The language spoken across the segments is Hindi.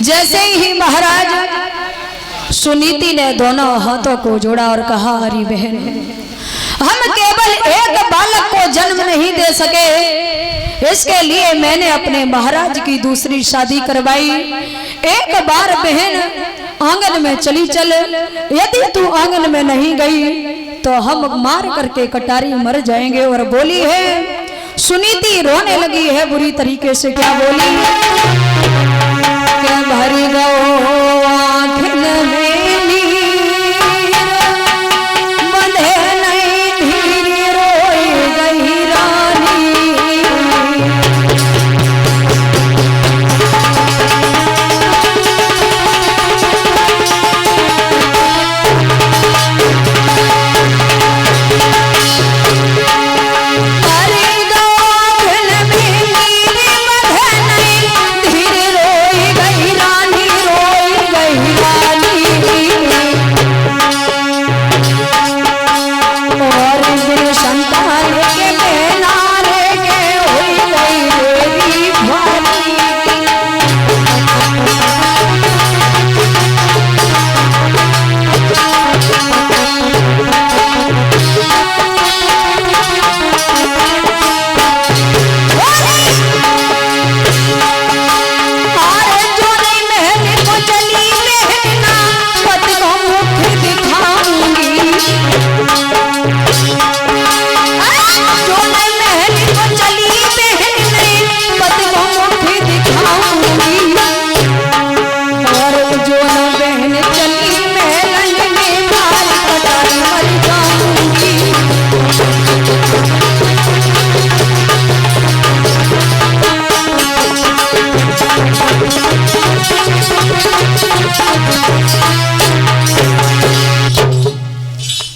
जैसे ही महाराज सुनीति ने दोनों हाथों को जोड़ा और कहा, हरी बहन, हम केवल एक बालक को जन्म नहीं दे सके, इसके लिए मैंने अपने महाराज की दूसरी शादी करवाई। एक बार बहन आंगन में चली चल, यदि तू आंगन में नहीं गई तो हम मार करके कटारी मर जाएंगे। और बोली है, सुनीति रोने लगी है बुरी तरीके से। क्या बोली? क्या भरी गो आँखन में नीर, बंधे नहीं धीर रोई गई रानी।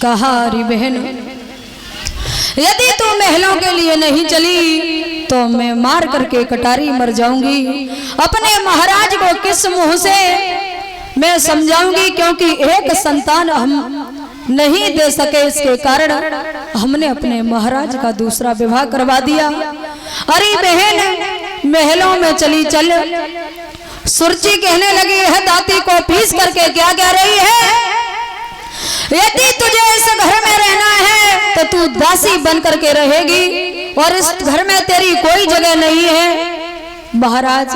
कहा, हरी बहन, यदि तू महलों के लिए नहीं चली तो मैं मार करके कटारी मर जाऊंगी। अपने महाराज को किस मुंह से मैं समझाऊंगी, क्योंकि एक संतान हम नहीं दे सके, इसके कारण हमने अपने महाराज का दूसरा विवाह करवा दिया। अरे बहन, महलों में चली चल। सुरची कहने लगी है, दाती को पीस करके क्या कह रही है? यदि तुझे इस घर में रहना है तो तू दासी बन करके रहेगी, और इस घर में तेरी कोई जगह नहीं है। महाराज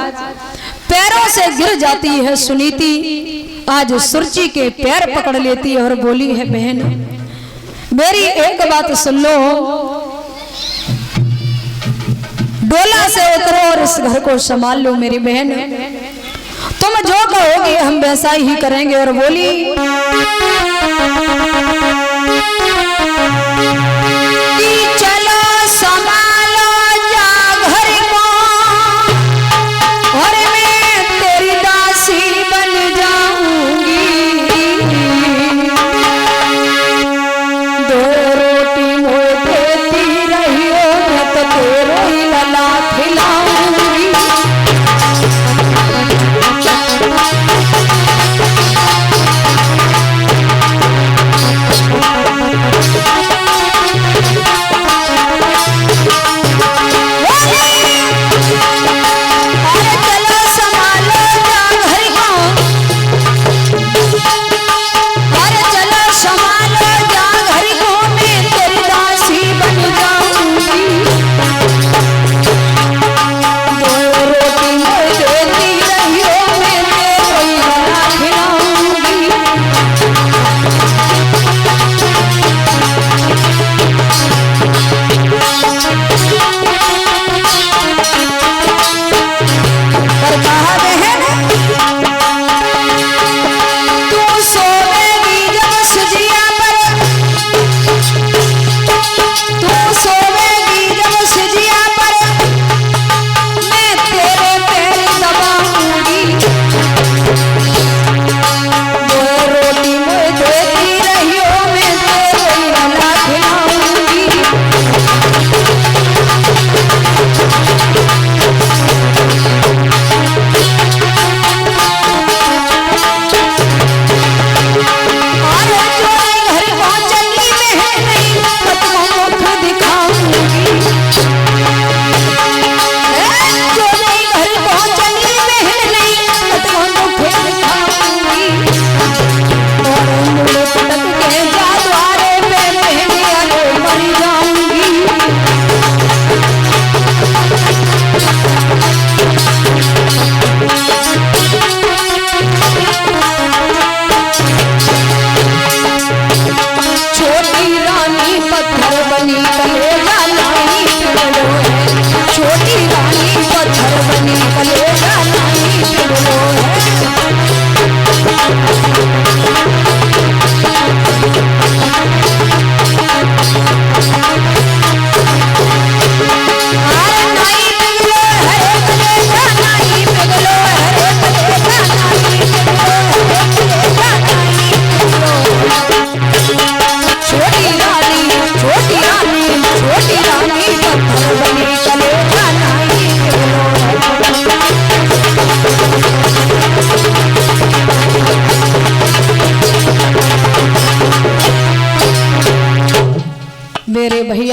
पैरों से गिर जाती है सुनीति, आज सुरची के पैर पकड़ लेती है और बोली है, बहन मेरी एक बात सुन लो, डोला से उतरो और इस घर को संभाल लो। मेरी बहन, तुम जो कहोगे हम वैसा ही करेंगे। और बोली, चलो संभालो जा घर को, और मैं तेरी दासी बन जाऊंगी। दो रोटी मुझे देती रहियो, मैं तो तेरो ही लला खिलाऊंगी।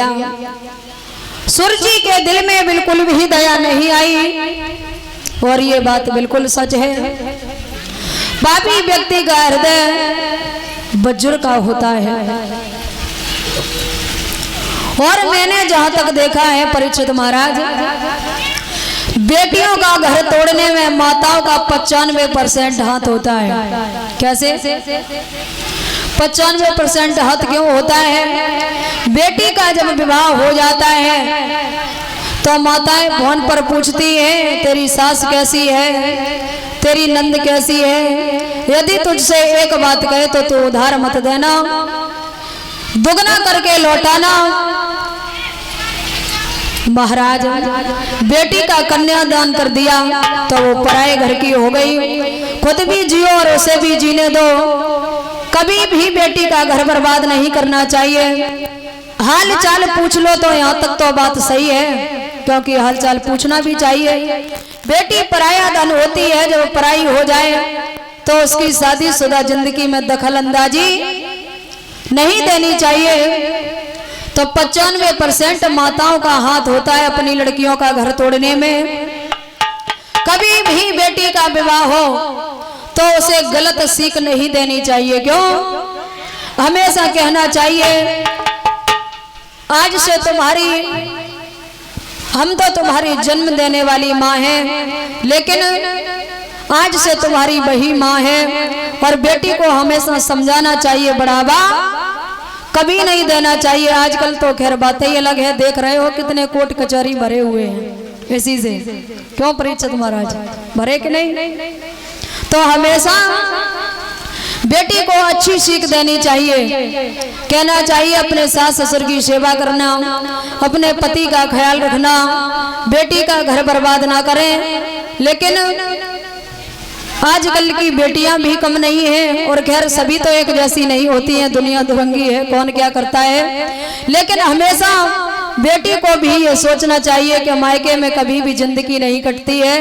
दिया। सुरजी के दिल में बिल्कुल भी दया नहीं आई और ये बात बिल्कुल सच है। पापी व्यक्ति का हृदय वज्र का होता है। और मैंने जहां तक देखा है परीक्षित महाराज, बेटियों का घर तोड़ने में माताओं का 95% हाथ होता है। कैसे 95% हाथ क्यों होता है? बेटी का जब विवाह हो जाता है तो माताएं फोन पर पूछती हैं तेरी सास कैसी है, तेरी नंद कैसी है। यदि तुझसे एक बात कहे तो तू उधार मत देना, दुगना करके लौटाना। महाराज बेटी का कन्यादान कर दिया तो वो पराये घर की हो गई। खुद भी जियो और उसे भी जीने दो। कभी भी बेटी का घर बर्बाद नहीं करना चाहिए। हाल चाल पूछ लो तो यहाँ तक तो बात सही है, क्योंकि हाल चाल पूछना भी चाहिए। बेटी पराया धन होती है, जब पराई हो जाए तो उसकी शादीशुदा जिंदगी में दखल अंदाजी नहीं देनी चाहिए। तो 95% माताओं का हाथ होता है अपनी लड़कियों का घर तोड़ने में। कभी भी बेटी का विवाह हो तो उसे गलत सीख नहीं देनी चाहिए। क्यों? हमेशा कहना चाहिए आज से हम तो तुम्हारी जन्म देने वाली माँ हैं, लेकिन आज से तुम्हारी वही माँ है। और बेटी को हमेशा समझाना चाहिए, बढ़ावा कभी नहीं देना चाहिए। आजकल तो खैर बातें ही अलग है, देख रहे हो कितने कोर्ट कचहरी भरे हुए हैं इसी से। क्यों परीक्षित महाराज, भरे कि नहीं? तो हमेशा बेटी को अच्छी सीख देनी चाहिए। कहना चाहिए अपने सास ससुर की सेवा करना, अपने पति का ख्याल रखना, बेटी का घर बर्बाद ना करें। लेकिन आजकल की बेटियां भी कम नहीं हैं, और खैर सभी तो एक जैसी नहीं होती हैं, दुनिया दुरंगी है, कौन क्या करता है। लेकिन हमेशा बेटी को भी ये सोचना चाहिए कि मायके में कभी भी जिंदगी नहीं कटती है,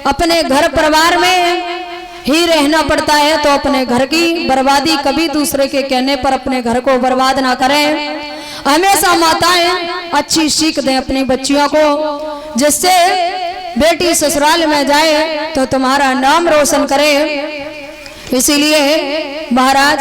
अपने घर परिवार में ही रहना पड़ता है। तो अपने घर की बर्बादी कभी दूसरे के कहने पर अपने घर को बर्बाद ना करें। हमेशा माताएं अच्छी सीख दें अपनी बच्चियों को, जिससे बेटी ससुराल में जाए तो तुम्हारा नाम रोशन करे। इसीलिए महाराज